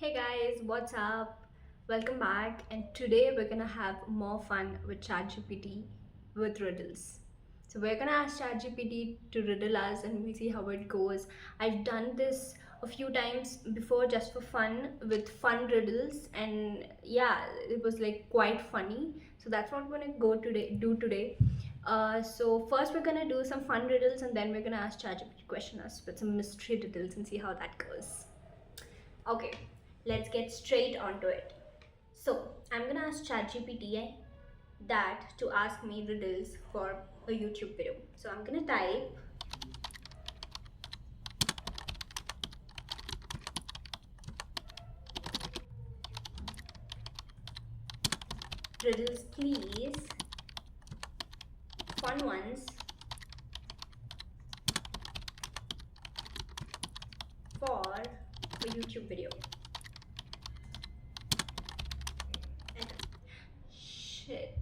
Hey guys, what's up? Welcome back, and today we're gonna have more fun with ChatGPT with riddles. So we're gonna ask ChatGPT to riddle us and we'll see how it goes. I've done this a few times before just for fun with fun riddles, and yeah, it was like quite funny. So that's what we're gonna do today. So first we're gonna do some fun riddles and then we're gonna ask ChatGPT question us with some mystery riddles and see how that goes. Okay, let's get straight onto it. So, I'm gonna ask ChatGPT that to ask me riddles for a YouTube video. So, I'm gonna type riddles, please, fun ones for a YouTube video. And shit,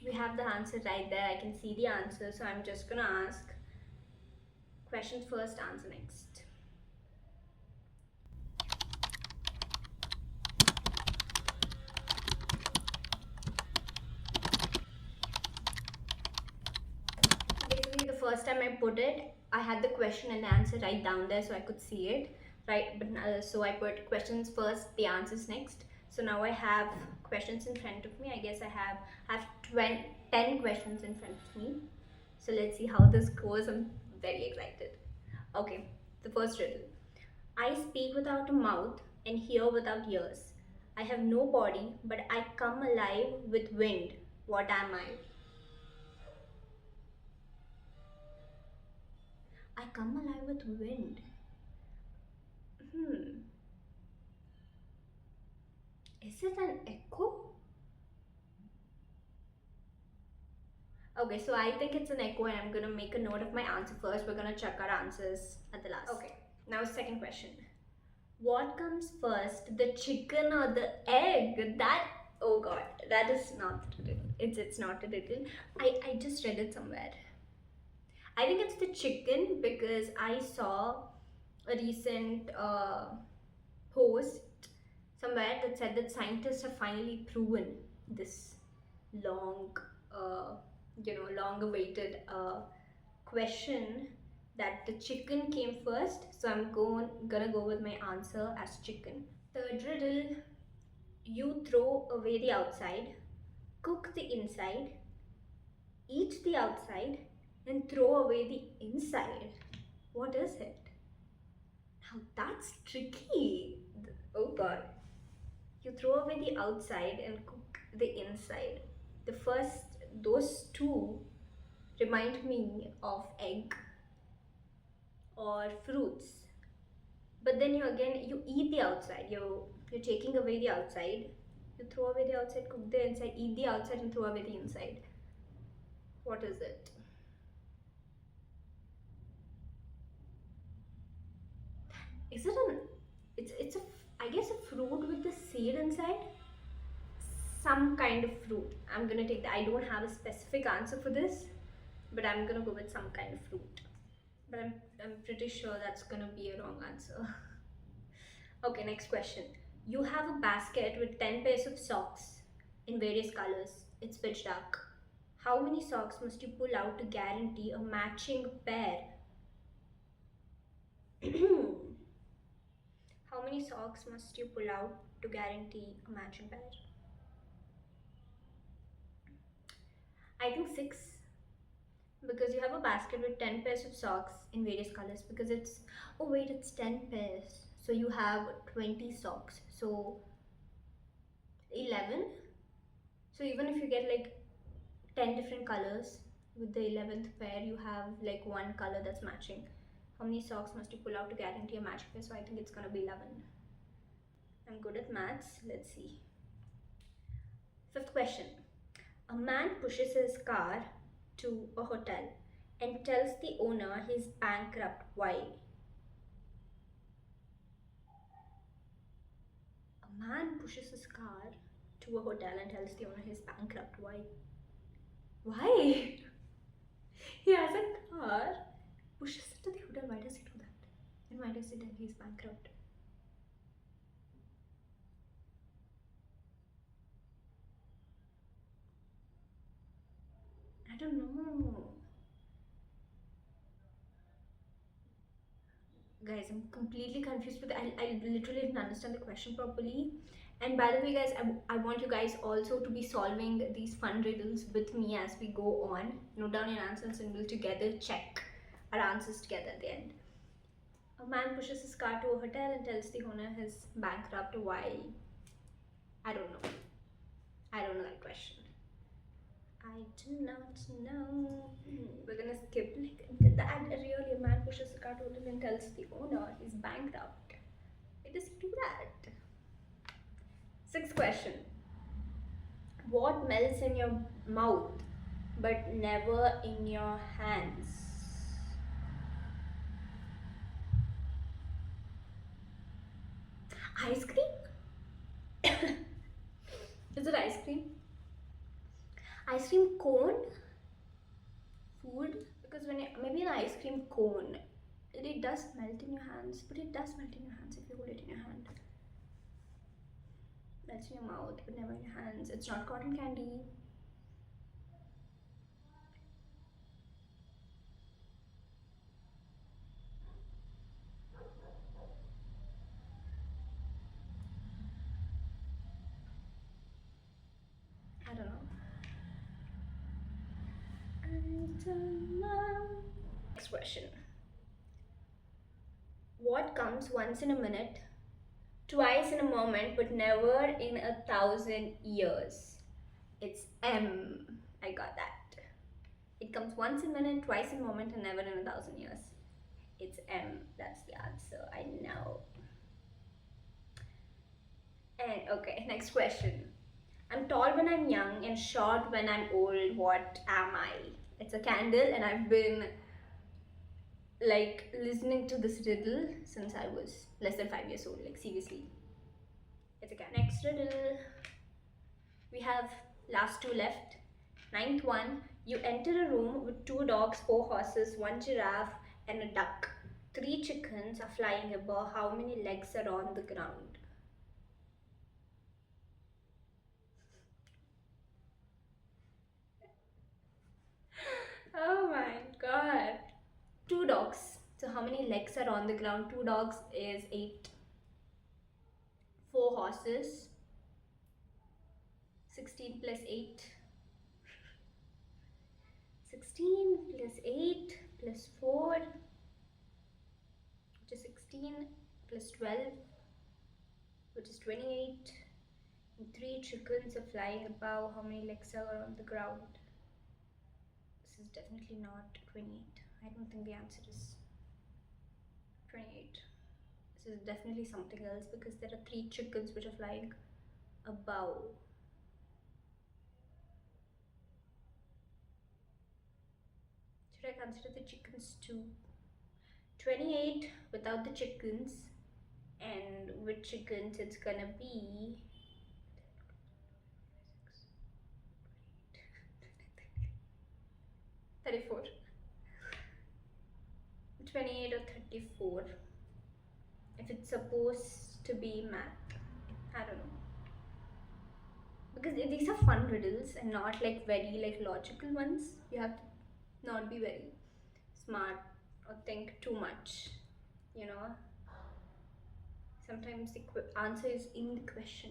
we have the answer right there. I can see the answer, so I'm just gonna ask questions first, answer next. Basically, the first time I put it, I had the question and the answer right down there so I could see it, right? But so I put questions first, the answers next. So now I have questions in front of me. I guess I have 10 questions in front of me. So let's see how this goes. I'm very excited. Okay, the first riddle. I speak without a mouth and hear without ears. I have no body, but I come alive with wind. What am I? I come alive with wind. Hmm. Is it an echo? Okay, so I think it's an echo and I'm gonna make a note of my answer first. We're gonna check our answers at the last. Okay, now second question. What comes first, the chicken or the egg? Oh god, that is not a riddle. It's not a riddle. I just read it somewhere. I think it's the chicken because I saw a recent post somewhere that said that scientists have finally proven this long, uh, long awaited question that the chicken came first. So I'm gonna go with my answer as chicken. Third riddle, you throw away the outside, cook the inside, eat the outside, and throw away the inside. What is it? Now that's tricky. Oh god. You throw away the outside and cook the inside. The first, those two remind me of egg or fruits. But then you eat the outside. You're taking away the outside. You throw away the outside, cook the inside, eat the outside, and throw away the inside. What is it? Is it an? It's a, I guess, a fruit with the seed inside. Some kind of fruit. I'm gonna take that. I don't have a specific answer for this, but I'm gonna go with some kind of fruit. But I'm pretty sure that's gonna be a wrong answer. Okay, next question. You have a basket with 10 pairs of socks in various colors. It's pitch dark. How many socks must you pull out to guarantee a matching pair? How many socks must you pull out to guarantee a matching pair? I think six, because you have a basket with 10 pairs of socks in various colors. Because it's, oh wait, it's 10 pairs. So you have 20 socks. So 11. So even if you get like 10 different colors, with the 11th pair, you have like one color that's matching. How many socks must you pull out to guarantee a match pair? So I think it's gonna be 11. I'm good at maths. Let's see. Fifth question. A man pushes his car to a hotel and tells the owner he's bankrupt. Why? A man pushes his car to a hotel and tells the owner he's bankrupt. Why? Why? He has a car, pushes it to the hotel. Why does he do that? And why does he tell he's bankrupt? I don't know. Guys, I'm completely confused with I literally didn't understand the question properly. And by the way, guys, I want you guys also to be solving these fun riddles with me as we go on. Note down your answers and we'll together check our answers together at the end. A man pushes his car to a hotel and tells the owner he's bankrupt. Why? I don't know. I don't know that question. I do not know. We're gonna skip like that. Really, a man pushes the car to a hotel and tells the owner he's bankrupt. Why does he do that? Sixth question. What melts in your mouth but never in your hands? Ice cream? Is it ice cream? Ice cream cone? Food? Because when maybe an ice cream cone, it does melt in your hands, but it does melt in your hands if you hold it in your hand. Melts in your mouth but never in your hands. It's not cotton candy. I don't know. I don't know. Next question. What comes once in a minute, twice in a moment, but never in 1,000 years? It's M. I got that. It comes once in a minute, twice in a moment, and never in 1,000 years. It's M. That's the answer. I know. And okay, next question. I'm tall when I'm young and short when I'm old. What am I? It's a candle, and I've been like listening to this riddle since I was less than 5 years old. Like seriously, it's a candle. Next riddle. We have last two left. Ninth one. You enter a room with two dogs, four horses, one giraffe, and a duck. Three chickens are flying above. How many legs are on the ground? Oh my god. Two dogs. So how many legs are on the ground? Two dogs is 8. Four horses. 16 plus 8. 16 plus 8 plus 4, which is 16, plus 12, which is 28. And 3 chickens are flying above. How many legs are on the ground? This is definitely not 28. I don't think the answer is 28. This is definitely something else because there are 3 chickens which are flying above. Should I consider the chickens too? 28 without the chickens, and with chickens it's gonna be 34. 28 or 34. If it's supposed to be math, I don't know. Because these are fun riddles and not like very like logical ones. You have to not be very smart or think too much, you know. Sometimes the answer is in the question.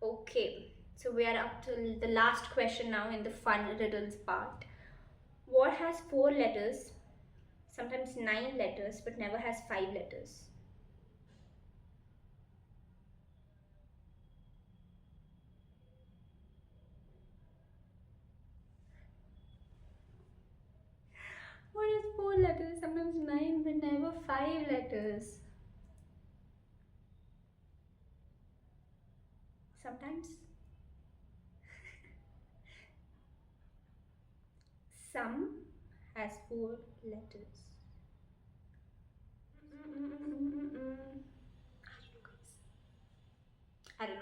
Okay, so we are up to the last question now in the fun riddles part. What has 4 letters, sometimes 9 letters, but never has 5 letters? What is 4 letters, sometimes 9, but never 5 letters? Sometimes. Some has 4 letters. I don't know.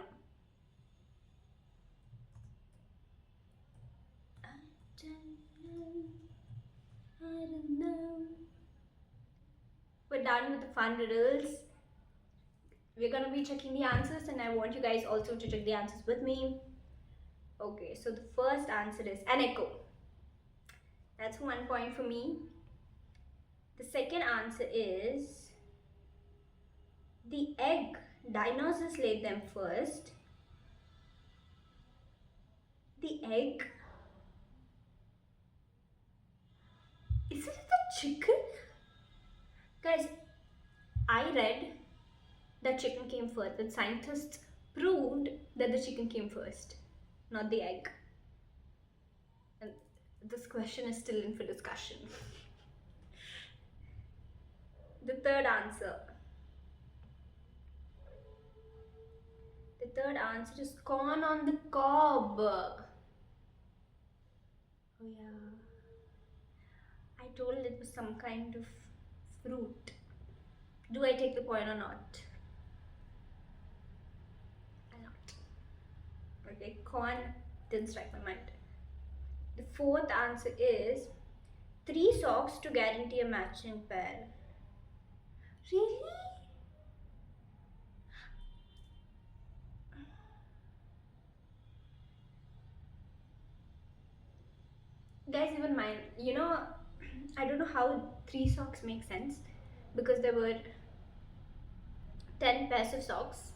I don't know. We're done with the fun riddles. We're gonna be checking the answers, and I want you guys also to check the answers with me. Okay, so the first answer is an echo. That's 1 point for me. The second answer is the egg. Dinosaurs laid them first. The egg. Is it the chicken? Guys, I read that chicken came first. That scientists proved that the chicken came first, not the egg. And this question is still in for discussion. The third answer. The third answer is corn on the cob. Oh yeah. I told it was some kind of fruit. Do I take the point or not? I'll not. Okay, corn didn't strike my mind. The fourth answer is 3 socks to guarantee a matching pair. Really? Guys, even mine, I don't know how 3 socks make sense because there were 10 pairs of socks.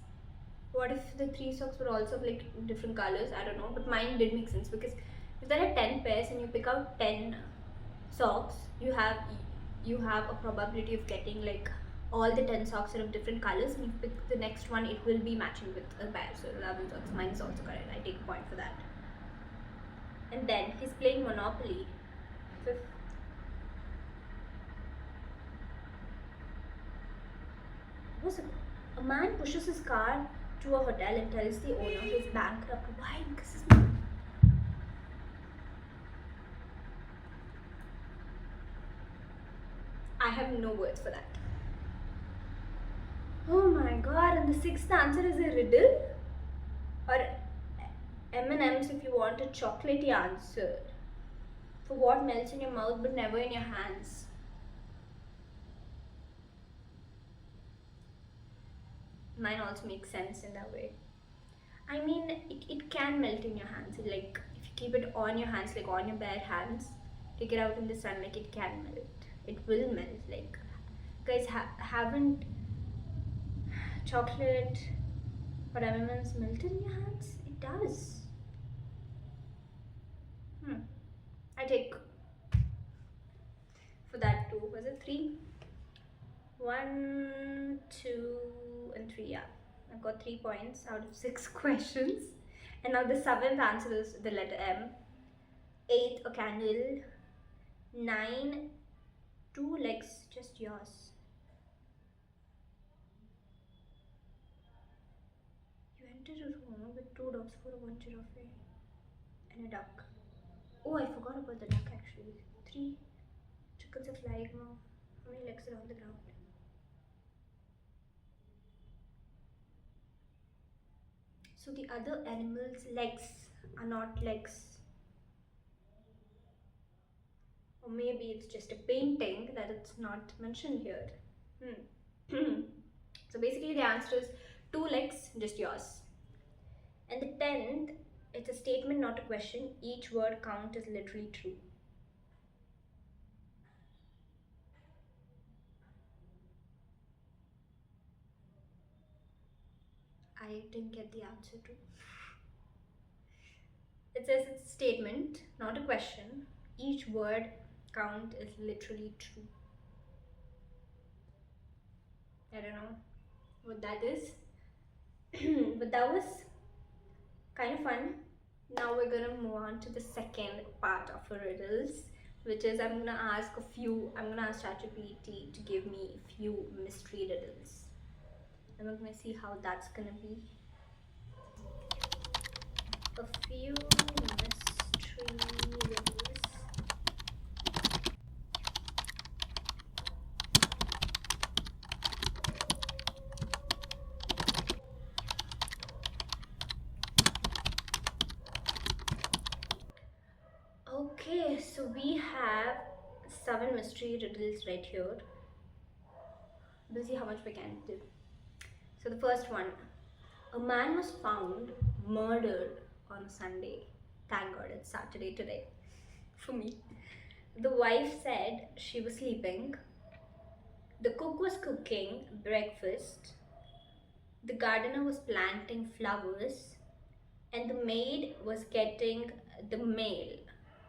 What if the 3 socks were also of like different colors? I don't know, but mine did make sense because if there are 10 pairs and you pick out 10 socks, you have a probability of getting like all the 10 socks are of different colors, and if you pick the next one, it will be matching with a pair. So 11 socks. Mine is also correct. I take a point for that. And then he's playing Monopoly. Fifth. Was a man pushes his car to a hotel and tells the owner he's bankrupt. Why? Because his I have no words for that. Oh my god, and the sixth answer is a riddle? Or M&M's if you want a chocolatey answer. For what melts in your mouth but never in your hands? Mine also makes sense in that way. I mean, it can melt in your hands. Like, if you keep it on your hands, like on your bare hands, take it out in the sun, like it can melt. It will melt. Like, guys, haven't chocolate or M&M's melted in your hands? It does. I take for that too. Was it 3? 1, 2, and 3. Yeah, I've got 3 points out of 6 questions. And now the 7th answer is the letter M. 8, a candle. 9, 2 legs, just yours. You entered a room with 2 dogs, 4, 1 giraffe, and a duck. Oh, I forgot about the duck actually. 3 chickens are flying off. How many legs are on the ground? So the other animal's legs are not legs. Or maybe it's just a painting that it's not mentioned here. So basically the answer is 2 legs, just yours. And the 10th, it's a statement, not a question. Each word count is literally true. I didn't get the answer too. It says it's a statement, not a question. Each word count is literally true. I don't know what that is. But that was kind of fun. Now we're gonna move on to the second part of our riddles, which is I'm gonna ask ChatGPT to give me a few mystery riddles. And we're gonna see how that's gonna be. A few mystery riddles. Okay, so we have 7 mystery riddles right here. We'll see how much we can do. So the first one, a man was found murdered on Sunday. Thank God it's Saturday today for me. The wife said she was sleeping. The cook was cooking breakfast. The gardener was planting flowers. And the maid was getting the mail.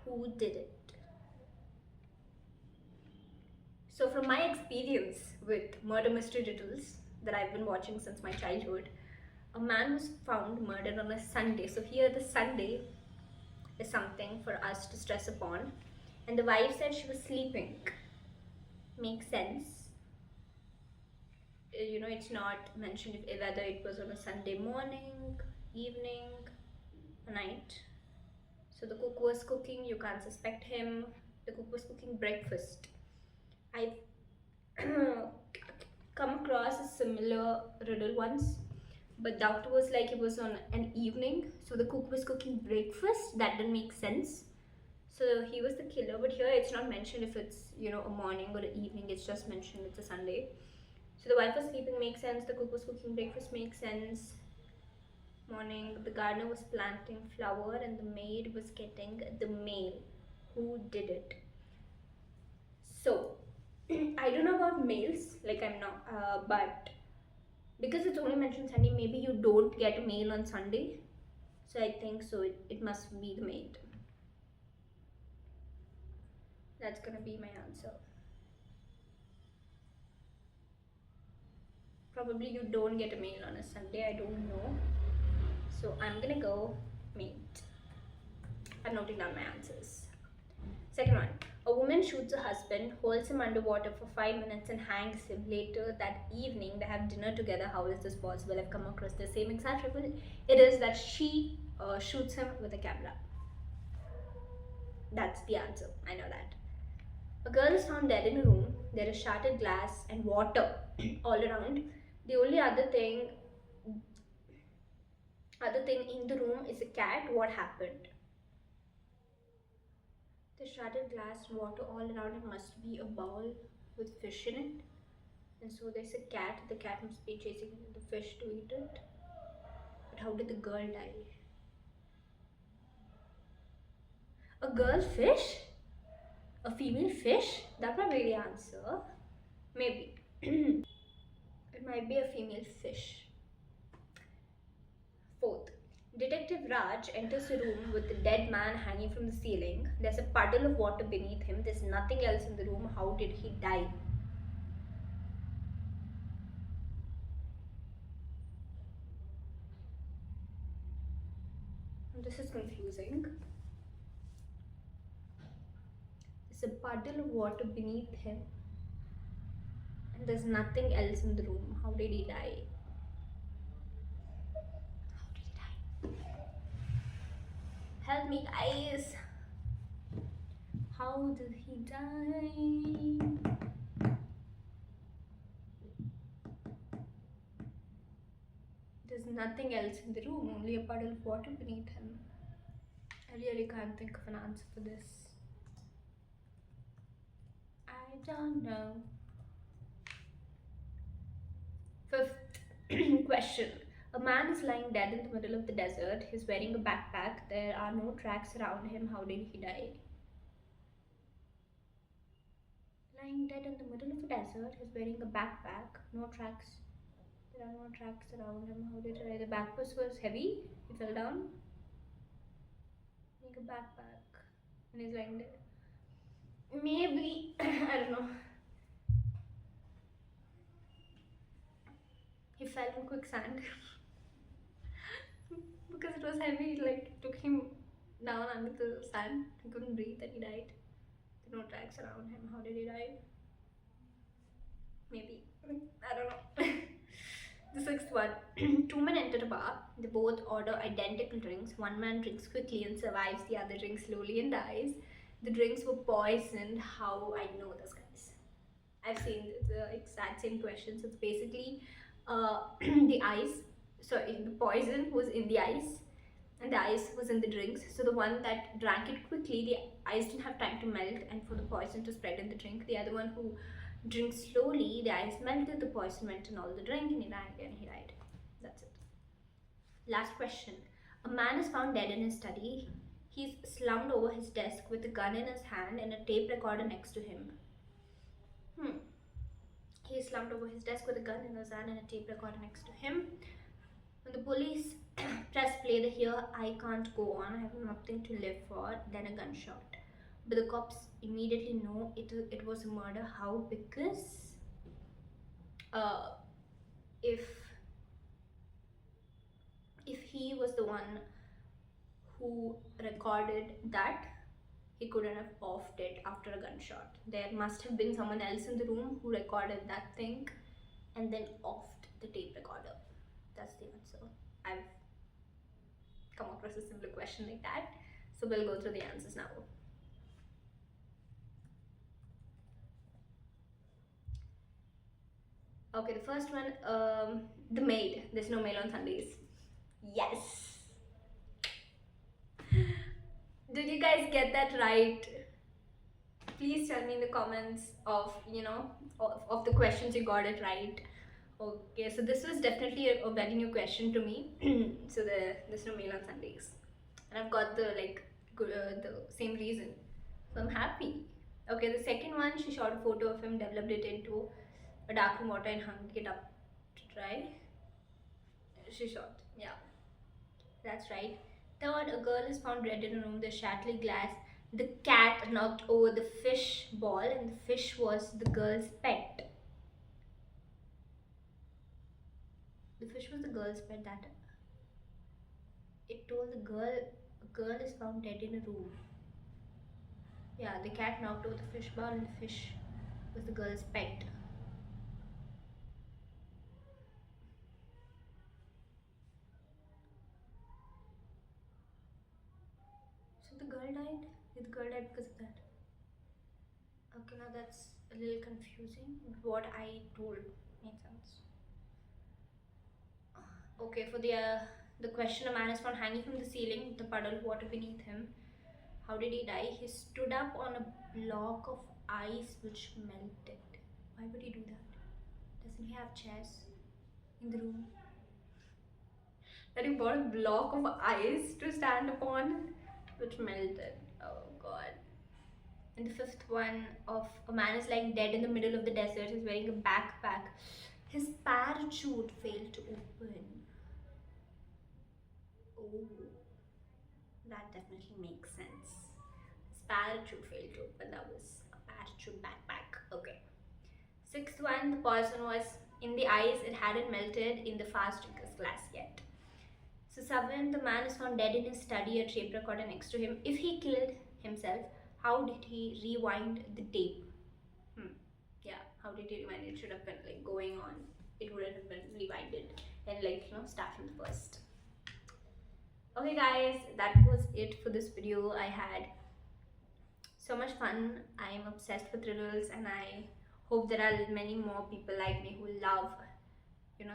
Who did it? So, from my experience with murder mystery riddles that I've been watching since my childhood, a man was found murdered on a Sunday. So, here the Sunday is something for us to stress upon. And the wife said she was sleeping. Makes sense. It's not mentioned if, whether it was on a Sunday morning, evening, or night. So the cook was cooking, you can't suspect him. The cook was cooking breakfast. I've come across a similar riddle once, but that was like it was on an evening. So the cook was cooking breakfast. That didn't make sense. So he was the killer, but here it's not mentioned if it's a morning or an evening. It's just mentioned it's a Sunday. So the wife was sleeping makes sense. The cook was cooking breakfast makes sense. Morning, the gardener was planting flower and the maid was getting the mail. Who did it? So I don't know about mails, like I'm not, but because it's only mentioned Sunday, maybe you don't get a mail on Sunday. So I think so. It must be the maid. That's gonna be my answer. Probably you don't get a mail on a Sunday. I don't know. So I'm gonna go maid. I'm noting down my answers. Second one. A woman shoots her husband, holds him underwater for 5 minutes, and hangs him. Later that evening, they have dinner together. How is this possible? I've come across the same exact riddle. It is that she shoots him with a camera. That's the answer. I know that. A girl is found dead in a room. There is shattered glass and water all around. The only other thing in the room is a cat. What happened? The shattered glass and water all around it must be a bowl with fish in it. And so there's a cat. The cat must be chasing the fish to eat it. But how did the girl die? A girl fish? A female fish? That might be the answer. Maybe. It might be a female fish. Fourth, Detective Raj enters a room with a dead man hanging from the ceiling. There's a puddle of water beneath him. There's nothing else in the room. How did he die? This is confusing. There's a puddle of water beneath him. And there's nothing else in the room. How did he die? How did he die? Help me, guys. How did he die? There's nothing else in the room, only a puddle of water beneath him. I really can't think of an answer for this. I don't know. Fifth question. A man is lying dead in the middle of the desert. He's wearing a backpack. There are no tracks around him. How did he die? Lying dead in the middle of the desert. He's wearing a backpack. No tracks. There are no tracks around him. How did he die? The backpack was heavy. He fell down. Like a backpack. And he's lying dead. Maybe. I don't know. He fell in quicksand. Because it was heavy, like it took him down under the sand. He couldn't breathe and he died. There were no tracks around him. How did he die? Maybe. I don't know. The sixth one. Two men enter a bar. They both order identical drinks. One man drinks quickly and survives. The other drinks slowly and dies. The drinks were poisoned. How I know this, guys? I've seen the exact same questions. It's basically the ice. So the poison was in the ice and the ice was in the drinks. So the one that drank it quickly, the ice didn't have time to melt and for the poison to spread in the drink. The other one who drinks slowly, the ice melted, the poison went in all the drink and he died. That's it. Last question. A man is found dead in his study. He's slumped over his desk with a gun in his hand and a tape recorder next to him. Hmm. He's slumped over his desk with a gun in his hand and a tape recorder next to him. When the police press play, they hear, "I can't go on, I have nothing to live for," then a gunshot. But the cops immediately know it was a murder. How? Because uh, if he was the one who recorded that, he couldn't have offed it after a gunshot. There must have been someone else in the room who recorded that thing and then offed the tape recorder. That's the answer. I've come across a similar question like that. So we'll go through the answers now. Okay, the first one, the maid. There's no mail on Sundays. Yes. Did you guys get that right? Please tell me in the comments of, of the questions you got it right. Okay, so this was definitely a very new question to me. So there's no mail on Sundays, and I've got the the same reason, so I'm happy. Okay, the second one, she shot a photo of him, developed it into a dark room water, and hung it up to dry. She shot, yeah, that's right. Third, a girl is found dead in a room. There's shattered glass. The cat knocked over the fish ball, and the fish was the girl's pet. The fish was the girl's pet. That it told the girl, a girl is found dead in a room. Yeah, the cat knocked over the fish bowl, and the fish was the girl's pet. So the girl died? Did the girl die because of that? Okay, now that's a little confusing. What I told made sense. Okay, for the question, a man is found hanging from the ceiling with a puddle of water beneath him. How did he die? He stood up on a block of ice which melted. Why would he do that? Doesn't he have chairs in the room? That he bought a block of ice to stand upon, which melted. Oh god. And the fifth one, of a man is lying dead in the middle of the desert. He's wearing a backpack. His parachute failed to open. Oh, that definitely makes sense. His parachute failed to open. That was a parachute backpack. Okay. Sixth one, the poison was in the ice. It hadn't melted in the fast drinker's glass yet. So seven, the man is found dead in his study, a tape recorder next to him. If he killed himself, how did he rewind the tape? Yeah, how did he rewind? It should have been like going on. It wouldn't have been rewinded and start from the first. Okay guys, that was it for this video. I had so much fun. I am obsessed with riddles, and I hope there are many more people like me who love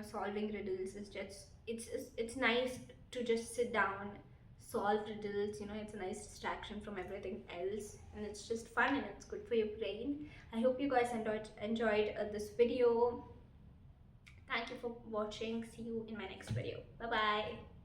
solving riddles. It's nice to just sit down, solve riddles. It's a nice distraction from everything else, and it's just fun and it's good for your brain. I hope you guys enjoyed this video. Thank you for watching. See you in my next video. Bye bye.